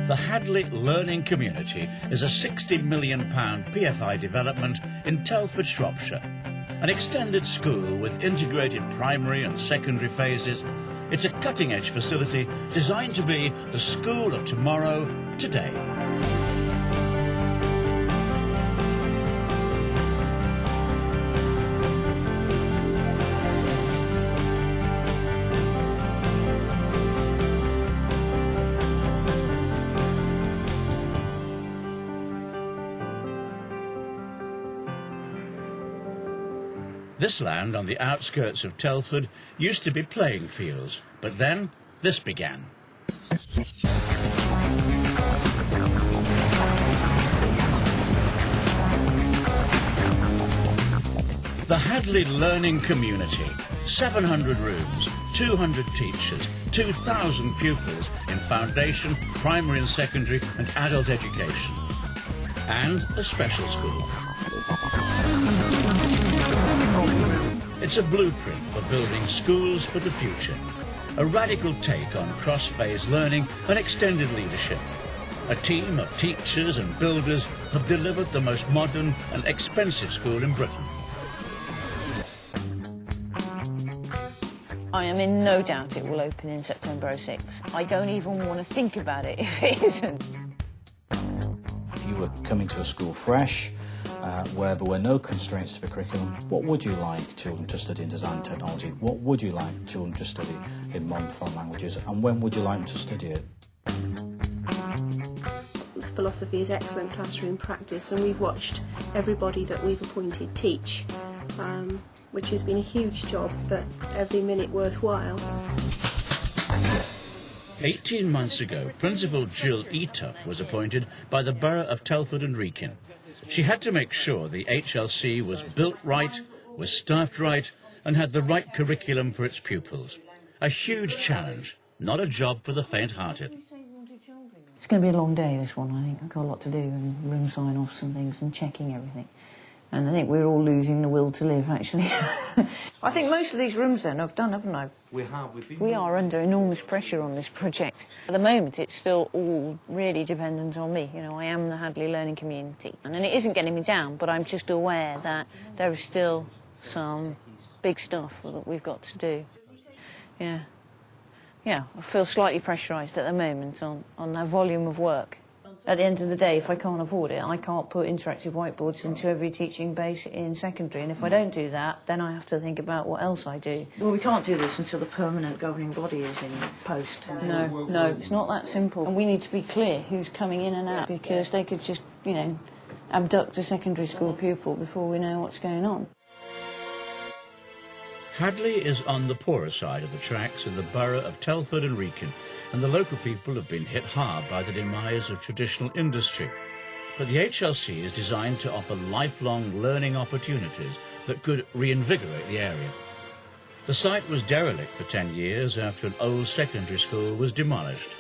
The Hadley Learning Community is a £60 million PFI development in Telford, Shropshire. An extended school with integrated primary and secondary phases. It's a cutting-edge facility designed to be the school of tomorrow, today. This land on the outskirts of Telford used to be playing fields, but then this began. The Hadley Learning Community, 700 rooms, 200 teachers, 2,000 pupils in foundation, primary and secondary and adult education, and a special school. It's a blueprint for building schools for the future. A radical take on cross-phase learning and extended leadership. A team of teachers and builders have delivered the most modern and expensive school in Britain. I am in no doubt it will open in September '06. I don't even want to think about it if it isn't. If you were coming to a school fresh, where there were no constraints to the curriculum, what would you like children to study in design and technology? What would you like children to study in modern foreign languages? And when would you like them to study it? Philosophy is excellent classroom practice, and we've watched everybody that we've appointed teach, which has been a huge job, but every minute worthwhile. 18 months ago, Principal Jill Eatough was appointed by the Borough of Telford and Wrekin. She had to make sure the HLC was built right, was staffed right, and had the right curriculum for its pupils. A huge challenge, not a job for the faint-hearted. It's going to be a long day, this one, I think. I've got a lot to do, and room sign-offs and things, and checking everything. And I think we're all losing the will to live, actually. I think most of these rooms, then, I've done, haven't I? We are under enormous pressure on this project. At the moment, it's still all really dependent on me. You know, I am the Hadley Learning Community. And it isn't getting me down, but I'm just aware that there is still some big stuff that we've got to do. Yeah. Yeah, I feel slightly pressurised at the moment on that volume of work. At the end of the day, if I can't afford it, I can't put interactive whiteboards into every teaching base in secondary. And if I don't do that, then I have to think about what else I do. Well, we can't do this until the permanent governing body is in post. No, it's not that simple. And we need to be clear who's coming in and out, because they could just, you know, abduct a secondary school pupil before we know what's going on. Hadley is on the poorer side of the tracks in the borough of Telford and Wrekin, and the local people have been hit hard by the demise of traditional industry. But the HLC is designed to offer lifelong learning opportunities that could reinvigorate the area. The site was derelict for 10 years after an old secondary school was demolished,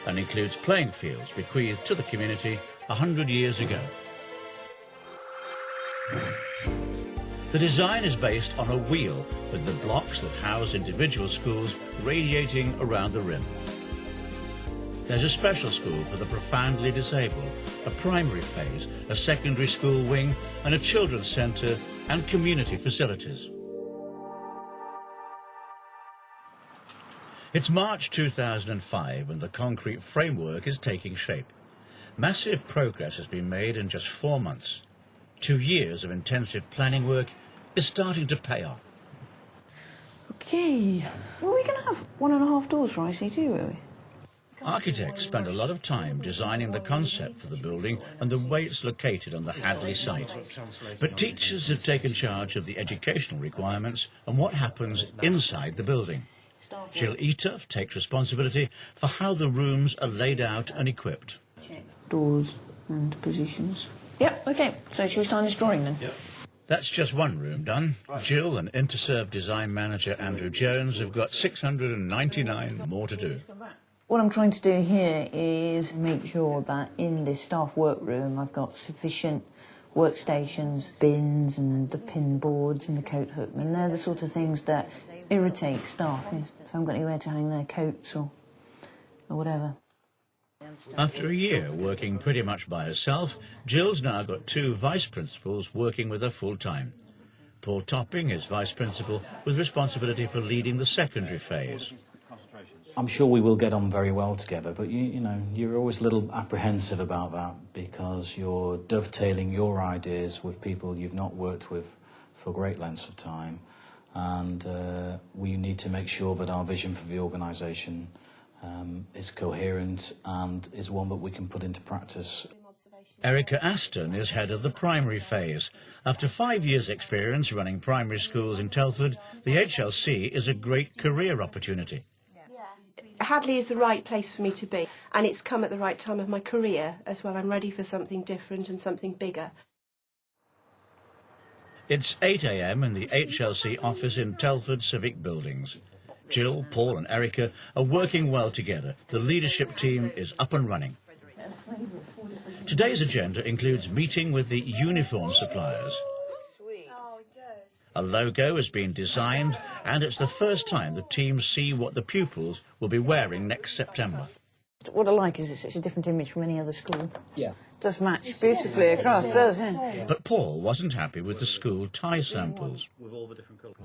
and includes playing fields bequeathed to the community 100 years ago. The design is based on a wheel with the blocks that house individual schools radiating around the rim. There's a special school for the profoundly disabled, a primary phase, a secondary school wing, and a children's centre and community facilities. It's March 2005 and the concrete framework is taking shape. Massive progress has been made in just 4 months. 2 years of intensive planning work is starting to pay off. OK, well, we're going to have 1.5 doors for ICT, were we? Architects spend a lot of time designing the concept for the building and the way it's located on the Hadley site. But teachers have taken charge of the educational requirements and what happens inside the building. Jill Eatough takes responsibility for how the rooms are laid out and equipped. Doors and positions. Yep, OK. So shall we sign this drawing then? Yep. That's just one room done. Jill and Interserve design manager Andrew Jones have got 699 more to do. What I'm trying to do here is make sure that in this staff workroom I've got sufficient workstations, bins and the pin boards and the coat hook. And they're the sort of things that irritate staff if they haven't got anywhere to hang their coats or whatever. After a year working pretty much by herself, Jill's now got 2 vice principals working with her full-time. Paul Topping is vice principal with responsibility for leading the secondary phase. I'm sure we will get on very well together, but you know, you're always a little apprehensive about that because you're dovetailing your ideas with people you've not worked with for great lengths of time, and we need to make sure that our vision for the organisation is coherent and is one that we can put into practice. Erica Aston is head of the primary phase. After 5 years' experience running primary schools in Telford, the HLC is a great career opportunity. Hadley is the right place for me to be, and it's come at the right time of my career as well. I'm ready for something different and something bigger. It's 8 a.m. in the HLC office in Telford Civic Buildings. Jill, Paul and Erica are working well together. The leadership team is up and running. Today's agenda includes meeting with the uniform suppliers. A logo has been designed, and it's the first time the teams see what the pupils will be wearing next September. What I like is it's such a different image from any other school. Yeah. It does match beautifully across, doesn't it? But Paul wasn't happy with the school tie samples.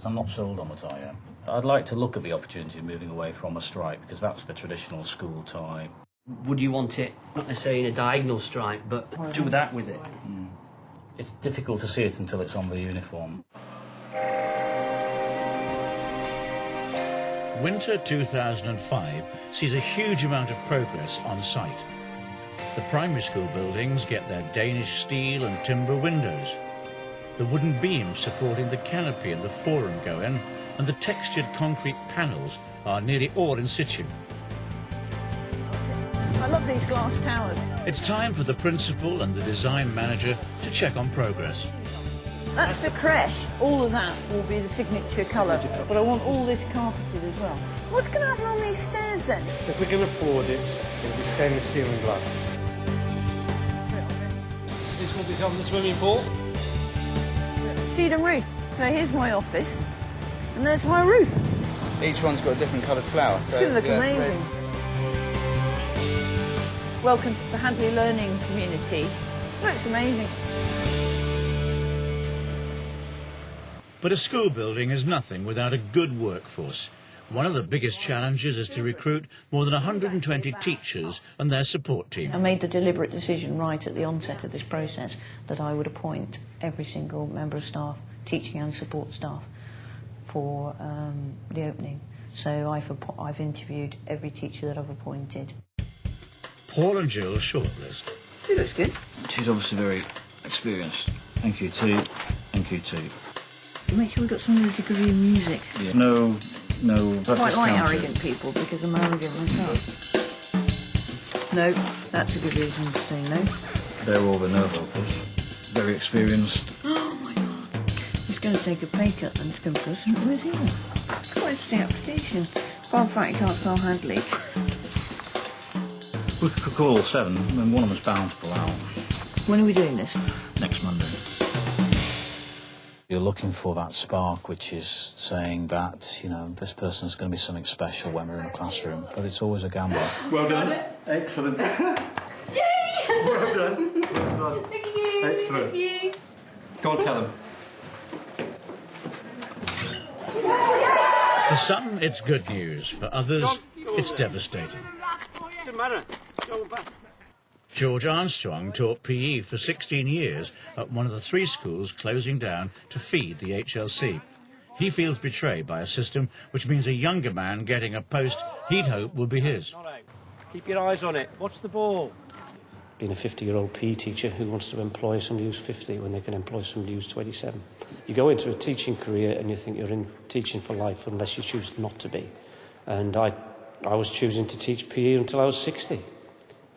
I'm not sold on the tie yet. I'd like to look at the opportunity of moving away from a stripe because that's the traditional school tie. Would you want it, not necessarily in a diagonal stripe, but do that with it? It's difficult to see it until it's on the uniform. Winter 2005 sees a huge amount of progress on site. The primary school buildings get their Danish steel and timber windows. The wooden beams supporting the canopy and the forum go in, and the textured concrete panels are nearly all in situ. I love these glass towers. It's time for the principal and the design manager to check on progress. That's the creche. All of that will be the signature colour, but I want all this carpeted as well. What's going to happen on these stairs then? If we can afford it, it'll be stainless steel and glass. This will become the swimming pool. Cedar roof. So here's my office, and there's my roof. Each one's got a different coloured flower. It's going to look amazing. Welcome to the Hadley Learning Community. Looks amazing. But a school building is nothing without a good workforce. One of the biggest challenges is to recruit more than 120 teachers and their support team. I made the deliberate decision right at the onset of this process that I would appoint every single member of staff, teaching and support staff, for the opening. So I've interviewed every teacher that I've appointed. Paul and Jill's shortlist. She looks good. She's obviously very experienced. Thank you too. Thank you too. Make sure we've got somebody to degree in music. Yeah. No. Quite like arrogant people because I'm arrogant myself. No, that's a good reason to say no. They're all the no vocals. Very experienced. Oh my God. He's going to take a pay cut then to come to us. Where's he at? Quite a state application. Bar the fact he can't spell Hadley. We could call all 7, and one of them's bound to pull out. When are we doing this? Next Monday. You're looking for that spark, which is saying that, you know, this person's going to be something special when we're in a classroom, but it's always a gamble. Well done. Excellent. Yay! Well done. Well done. Thank you. Excellent. Thank you. Go on, tell them. For some, it's good news. For others, it's devastating. Doesn't matter. Go back. George Armstrong taught PE for 16 years at one of the 3 schools closing down to feed the HLC. He feels betrayed by a system which means a younger man getting a post he'd hope would be his. Keep your eyes on it. Watch the ball. Being a 50-year-old PE teacher who wants to employ somebody who's 50 when they can employ somebody who's 27. You go into a teaching career and you think you're in teaching for life unless you choose not to be. And I was choosing to teach PE until I was 60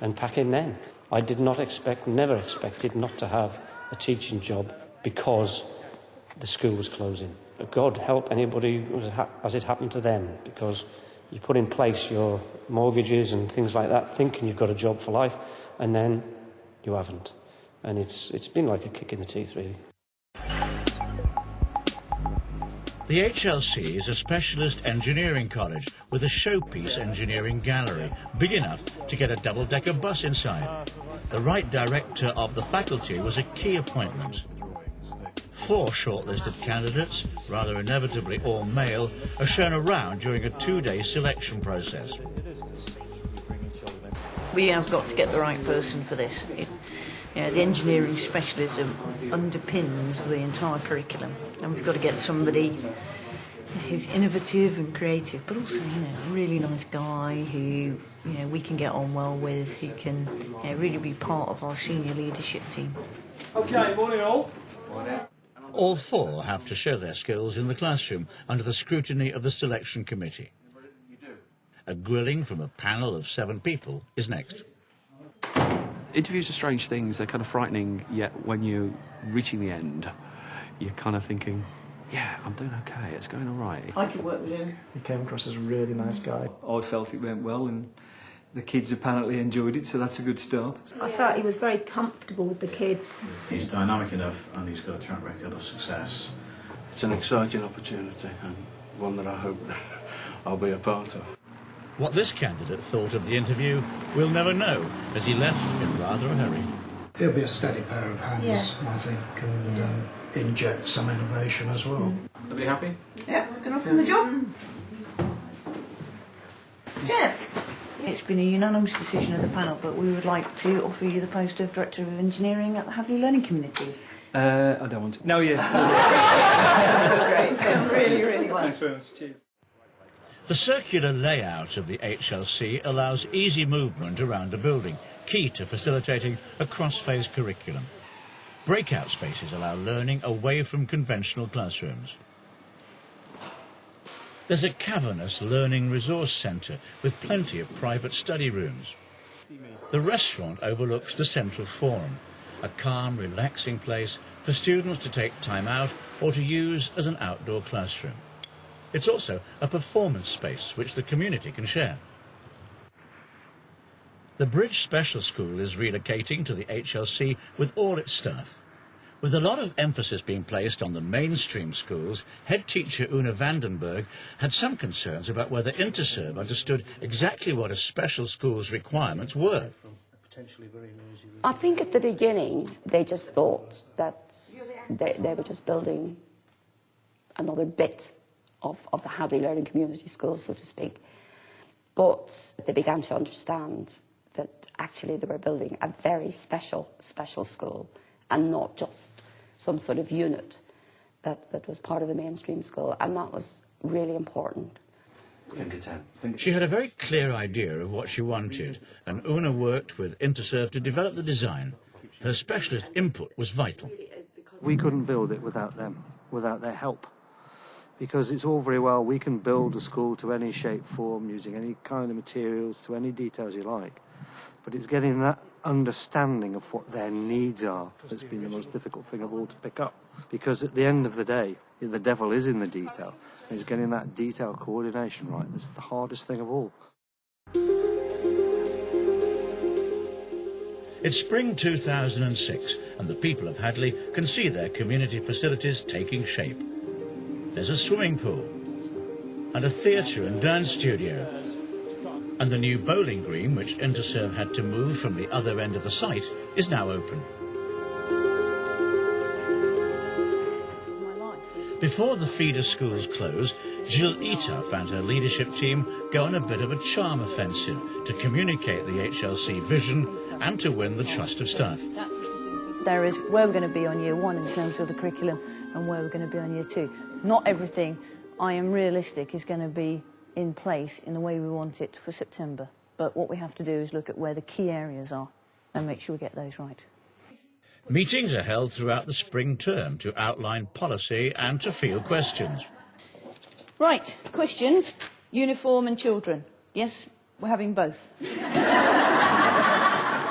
and pack in then. I did not expect, never expected not to have a teaching job because the school was closing. But God help anybody as it happened to them, because you put in place your mortgages and things like that thinking you've got a job for life, and then you haven't. And it's been like a kick in the teeth, really. The HLC is a specialist engineering college with a showpiece engineering gallery, big enough to get a double-decker bus inside. The right director of the faculty was a key appointment. 4 shortlisted candidates, rather inevitably all male, are shown around during a 2-day selection process. We have got to get the right person for this. The engineering specialism underpins the entire curriculum, and we've got to get somebody who's innovative and creative, but also, a really nice guy who, we can get on well with, who can really be part of our senior leadership team. Okay, morning all. All 4 have to show their skills in the classroom under the scrutiny of the selection committee. A grilling from a panel of 7 people is next. Interviews are strange things. They're kind of frightening, yet when you're reaching the end, you're kind of thinking, yeah, I'm doing okay, it's going all right. I could work with him. He came across as a really nice guy. I felt it went well, and the kids apparently enjoyed it, so that's a good start. I felt he was very comfortable with the kids. He's dynamic enough and he's got a track record of success. It's an exciting opportunity and one that I hope I'll be a part of. What this candidate thought of the interview, we'll never know, as he left in rather a hurry. He'll be a steady pair of hands, I think, and inject some innovation as well. Everybody happy? Yeah, we can offer him the job. Jeff? It's been a unanimous decision of the panel, but we would like to offer you the post of Director of Engineering at the Hadley Learning Community. I don't want to. No, yeah. Great, really, really well. Thanks very much, cheers. The circular layout of the HLC allows easy movement around a building, key to facilitating a cross-phase curriculum. Breakout spaces allow learning away from conventional classrooms. There's a cavernous learning resource centre with plenty of private study rooms. The restaurant overlooks the central forum, a calm, relaxing place for students to take time out or to use as an outdoor classroom. It's also a performance space which the community can share. The Bridge Special School is relocating to the HLC with all its staff. With a lot of emphasis being placed on the mainstream schools, head teacher Una Vandenberg had some concerns about whether Interserve understood exactly what a special school's requirements were. I think at the beginning they just thought that they were just building another bit of the Hadley Learning Community school, so to speak. But they began to understand that actually they were building a very special school, and not just some sort of unit that was part of a mainstream school, and that was really important. She had a very clear idea of what she wanted, and Una worked with Interserve to develop the design. Her specialist input was vital. We couldn't build it without them, without their help. Because it's all very well, we can build a school to any shape, form, using any kind of materials, to any details you like. But it's getting that understanding of what their needs are that's been the most difficult thing of all to pick up. Because at the end of the day, the devil is in the detail. And it's getting that detail coordination right that's the hardest thing of all. It's spring 2006, and the people of Hadley can see their community facilities taking shape. There's a swimming pool, and a theatre and dance studio. And the new bowling green, which Interserve had to move from the other end of the site, is now open. Before the feeder schools closed, Jill Ita found her leadership team go on a bit of a charm offensive to communicate the HLC vision and to win the trust of staff. There is where we're going to be on year 1 in terms of the curriculum and where we're going to be on year 2. Not everything, I am realistic, is going to be in place in the way we want it for September. But what we have to do is look at where the key areas are and make sure we get those right. Meetings are held throughout the spring term to outline policy and to field questions. Right, questions. Uniform and children. Yes, we're having both.